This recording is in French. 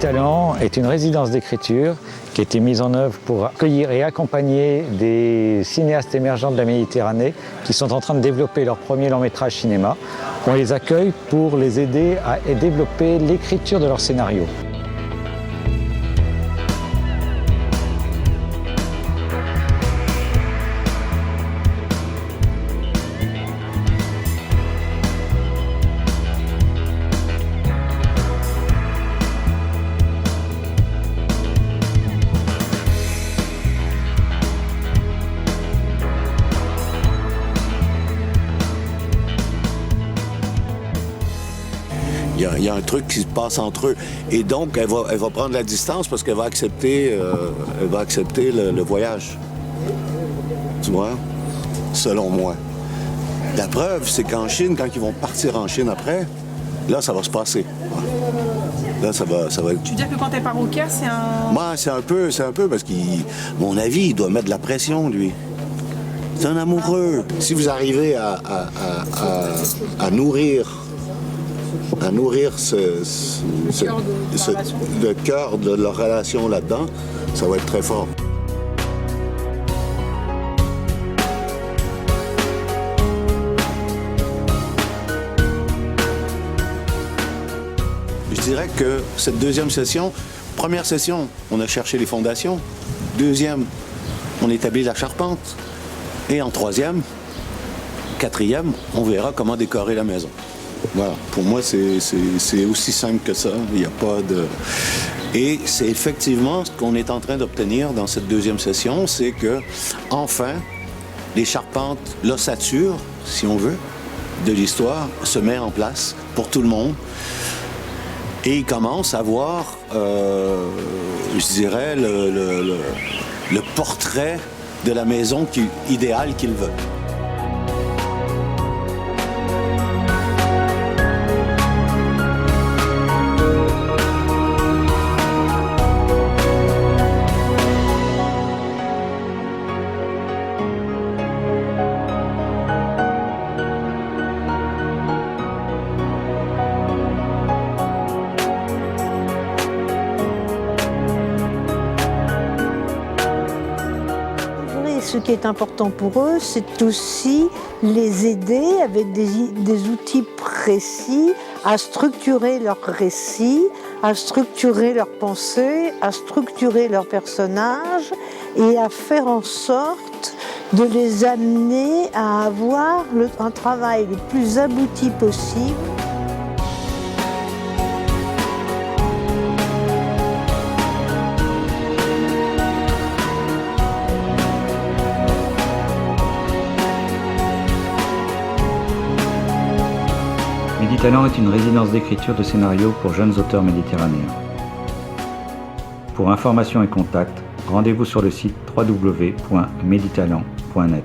Méditalent est une résidence d'écriture qui a été mise en œuvre pour accueillir et accompagner des cinéastes émergents de la Méditerranée qui sont en train de développer leur premier long-métrage cinéma. On les accueille pour les aider à développer l'écriture de leur scénario. Il y a un truc qui se passe entre eux. Et donc, elle va prendre la distance parce qu'elle va accepter, le voyage. Tu vois? Selon moi. La preuve, c'est qu'en Chine, quand ils vont partir en Chine après, là, ça va se passer. Là, ça va être... Tu veux dire que quand elle part au Caire, c'est un... Moi, c'est un peu parce mon avis, il doit mettre de la pression, lui. C'est un amoureux. Si vous arrivez à nourrir le cœur de leur relation là-dedans, ça va être très fort. Je dirais que cette deuxième session, première session, on a cherché les fondations. Deuxième, on établit la charpente. Et en troisième, quatrième, on verra comment décorer la maison. Voilà, pour moi, c'est aussi simple que ça. Il n'y a pas de... Et c'est effectivement ce qu'on est en train d'obtenir dans cette deuxième session, c'est que, enfin, les charpentes, l'ossature, si on veut, de l'histoire se met en place pour tout le monde. Et ils commencent à voir, je dirais, le portrait de la maison idéale qu'ils veulent. Ce qui est important pour eux, c'est aussi les aider avec des outils précis à structurer leur récit, à structurer leurs pensées, à structurer leurs personnages et à faire en sorte de les amener à avoir un travail le plus abouti possible. Méditalent est une résidence d'écriture de scénarios pour jeunes auteurs méditerranéens. Pour informations et contacts, rendez-vous sur le site www.meditalent.net.